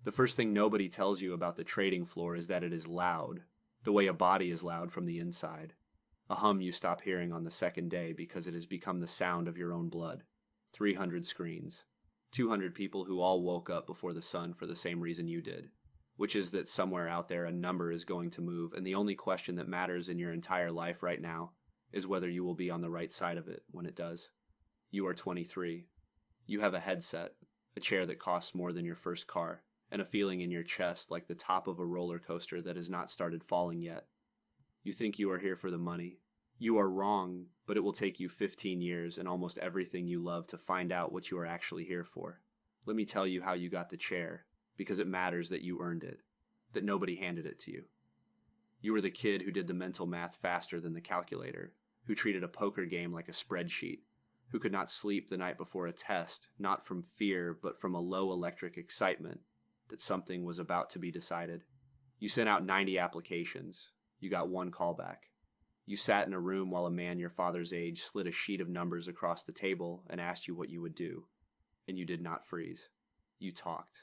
The first thing nobody tells you about the trading floor is that it is loud, the way a body is loud from the inside. A hum you stop hearing on the second day because it has become the sound of your own blood. 300 screens. 200 people who all woke up before the sun for the same reason you did, which is that somewhere out there a number is going to move, and the only question that matters in your entire life right now is whether you will be on the right side of it when it does. You are 23. You have a headset, a chair that costs more than your first car, and a feeling in your chest like the top of a roller coaster that has not started falling yet. You think you are here for the money. You are wrong, but it will take you 15 years and almost everything you love to find out what you are actually here for. Let me tell you how you got the chair, because it matters that you earned it, that nobody handed it to you. You were the kid who did the mental math faster than the calculator, who treated a poker game like a spreadsheet, who could not sleep the night before a test, not from fear, but from a low electric excitement that something was about to be decided. You sent out 90 applications. You got one callback. You sat in a room while a man your father's age slid a sheet of numbers across the table and asked you what you would do. And you did not freeze. You talked.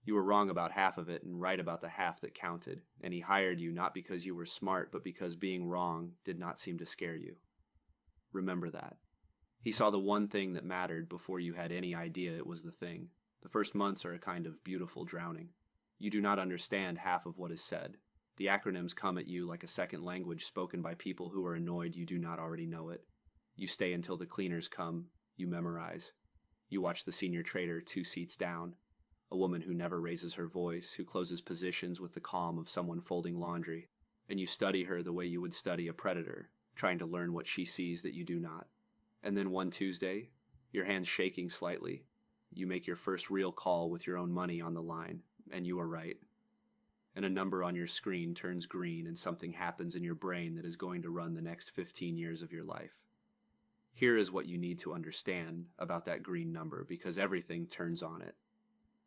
You were wrong about half of it and right about the half that counted, and he hired you not because you were smart, but because being wrong did not seem to scare you. Remember that. He saw the one thing that mattered before you had any idea it was the thing. The first months are a kind of beautiful drowning. You do not understand half of what is said. The acronyms come at you like a second language spoken by people who are annoyed you do not already know it. You stay until the cleaners come. You memorize. You watch the senior trader 2 seats down. A woman who never raises her voice, who closes positions with the calm of someone folding laundry. And you study her the way you would study a predator, trying to learn what she sees that you do not. And then one Tuesday, your hands shaking slightly, you make your first real call with your own money on the line, and you are right. And a number on your screen turns green and something happens in your brain that is going to run the next 15 years of your life. Here is what you need to understand about that green number, because everything turns on it.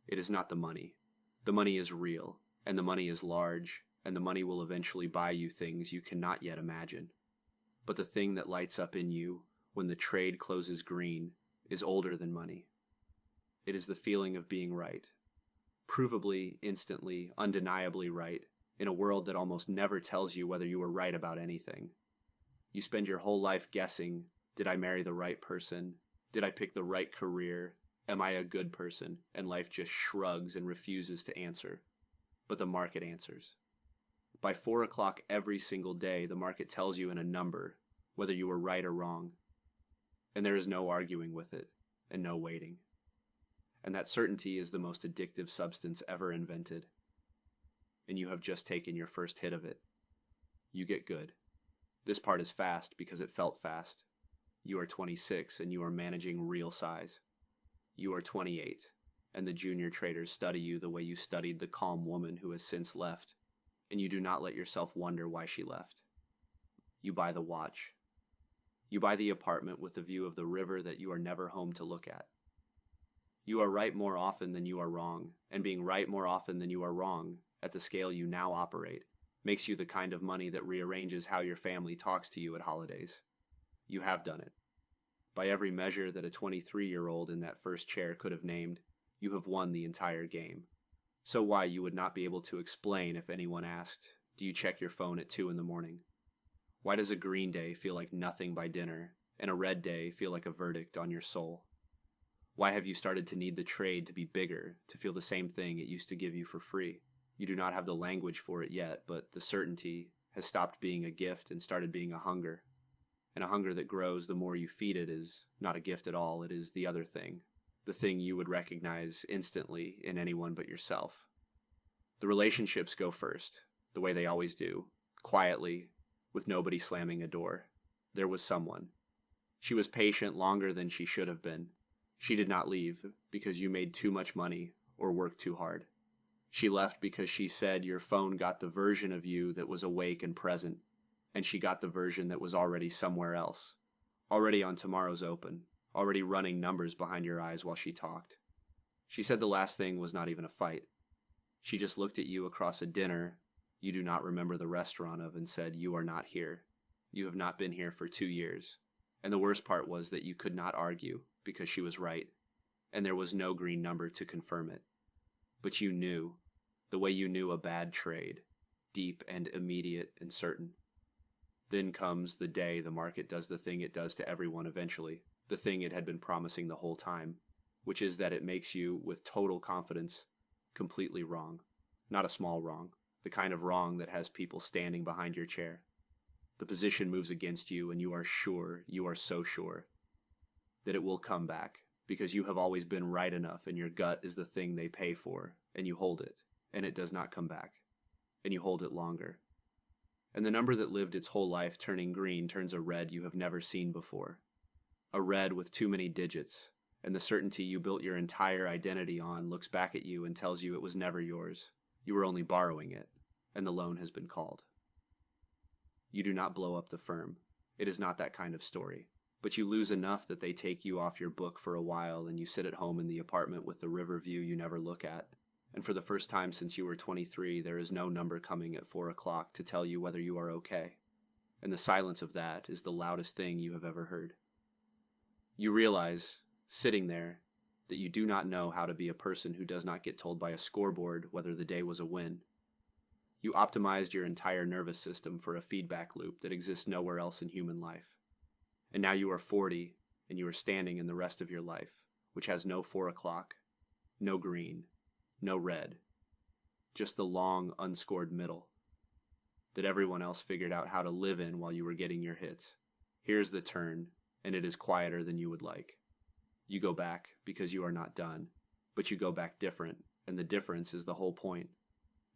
It is not the money. The money is real, and the money is large, and the money will eventually buy you things you cannot yet imagine. But the thing that lights up in you when the trade closes green is older than money. It is the feeling of being right. Provably, instantly, undeniably right, in a world that almost never tells you whether you were right about anything. You spend your whole life guessing, did I marry the right person? Did I pick the right career? Am I a good person? And life just shrugs and refuses to answer. But the market answers. By 4 o'clock every single day, the market tells you in a number whether you were right or wrong. And there is no arguing with it, and no waiting. And that certainty is the most addictive substance ever invented. And you have just taken your first hit of it. You get good. This part is fast because it felt fast. You are 26 and you are managing real size. You are 28, and the junior traders study you the way you studied the calm woman who has since left, and you do not let yourself wonder why she left. You buy the watch. You buy the apartment with the view of the river that you are never home to look at. You are right more often than you are wrong, and being right more often than you are wrong, at the scale you now operate, makes you the kind of money that rearranges how your family talks to you at holidays. You have done it. By every measure that a 23-year-old in that first chair could have named, you have won the entire game. So why you would not be able to explain if anyone asked, do you check your phone at 2 in the morning? Why does a green day feel like nothing by dinner, and a red day feel like a verdict on your soul? Why have you started to need the trade to be bigger, to feel the same thing it used to give you for free? You do not have the language for it yet, but the certainty has stopped being a gift and started being a hunger. And a hunger that grows the more you feed it is not a gift at all, it is the other thing. The thing you would recognize instantly in anyone but yourself. The relationships go first, the way they always do, quietly, with nobody slamming a door. There was someone. She was patient longer than she should have been. She did not leave because you made too much money or worked too hard. She left because she said your phone got the version of you that was awake and present, and she got the version that was already somewhere else, already on tomorrow's open, already running numbers behind your eyes while she talked. She said the last thing was not even a fight. She just looked at you across a dinner you do not remember the restaurant of and said, you are not here. You have not been here for 2 years. And the worst part was that you could not argue because she was right, and there was no green number to confirm it. But you knew, the way you knew a bad trade, deep and immediate and certain. Then comes the day the market does the thing it does to everyone eventually, the thing it had been promising the whole time, which is that it makes you, with total confidence, completely wrong. Not a small wrong, the kind of wrong that has people standing behind your chair. The position moves against you, and you are so sure, that it will come back, because you have always been right enough, and your gut is the thing they pay for, and you hold it, and it does not come back, and you hold it longer. And the number that lived its whole life turning green turns a red you have never seen before. A red with too many digits, and the certainty you built your entire identity on looks back at you and tells you it was never yours. You were only borrowing it, and the loan has been called. You do not blow up the firm. It is not that kind of story. But you lose enough that they take you off your book for a while, and you sit at home in the apartment with the river view you never look at. And for the first time since you were 23, there is no number coming at 4 o'clock to tell you whether you are okay. And the silence of that is the loudest thing you have ever heard. You realize, sitting there, that you do not know how to be a person who does not get told by a scoreboard whether the day was a win. You optimized your entire nervous system for a feedback loop that exists nowhere else in human life. And now you are 40, and you are standing in the rest of your life, which has no 4 o'clock, no green, no red, just the long, unscored middle that everyone else figured out how to live in while you were getting your hits. Here's the turn, and it is quieter than you would like. You go back because you are not done, but you go back different, and the difference is the whole point.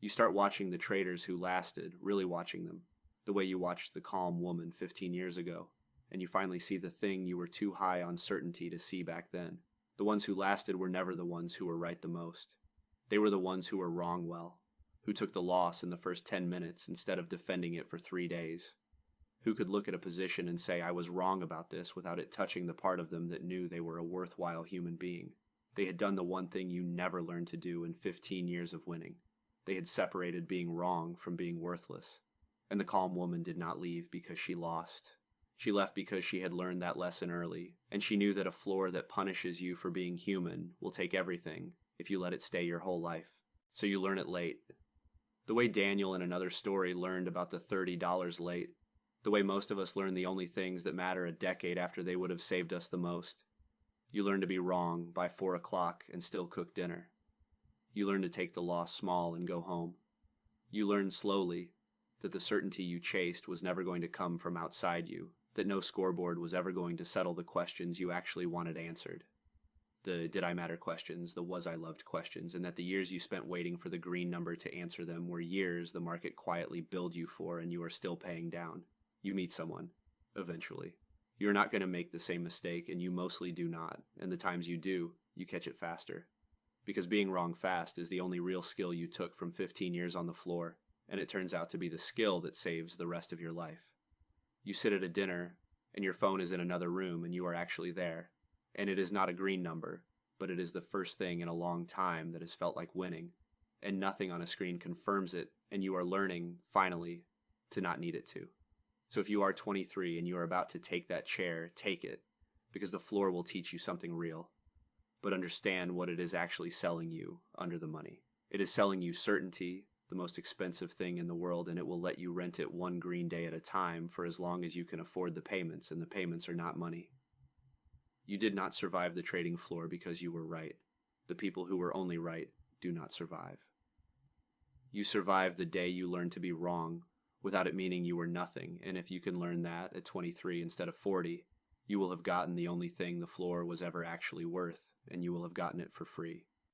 You start watching the traders who lasted, really watching them, the way you watched the calm woman 15 years ago, and you finally see the thing you were too high on certainty to see back then. The ones who lasted were never the ones who were right the most. They were the ones who were wrong well, who took the loss in the first 10 minutes instead of defending it for 3 days, who could look at a position and say, I was wrong about this, without it touching the part of them that knew they were a worthwhile human being. They had done the one thing you never learned to do in 15 years of winning. They had separated being wrong from being worthless. And the calm woman did not leave because she lost. She left because she had learned that lesson early, and she knew that a floor that punishes you for being human will take everything if you let it stay your whole life. So you learn it late. The way Daniel in another story learned about the $30 late. The way most of us learn the only things that matter a decade after they would have saved us the most. You learn to be wrong by 4 o'clock and still cook dinner. You learn to take the loss small and go home. You learn slowly that the certainty you chased was never going to come from outside you, that no scoreboard was ever going to settle the questions you actually wanted answered. The did I matter questions, the was I loved questions, and that the years you spent waiting for the green number to answer them were years the market quietly billed you for and you are still paying down. You meet someone, eventually. You're not going to make the same mistake, and you mostly do not, and the times you do, you catch it faster. Because being wrong fast is the only real skill you took from 15 years on the floor, and it turns out to be the skill that saves the rest of your life. You sit at a dinner, and your phone is in another room, and you are actually there. And it is not a green number, but it is the first thing in a long time that has felt like winning. And nothing on a screen confirms it, and you are learning, finally, to not need it to. So if you are 23 and you are about to take that chair, take it, because the floor will teach you something real. But understand what it is actually selling you under the money. It is selling you certainty, the most expensive thing in the world, and it will let you rent it one green day at a time for as long as you can afford the payments, and the payments are not money. You did not survive the trading floor because you were right. The people who were only right do not survive. You survived the day you learned to be wrong, without it meaning you were nothing, and if you can learn that at 23 instead of 40, you will have gotten the only thing the floor was ever actually worth, and you will have gotten it for free.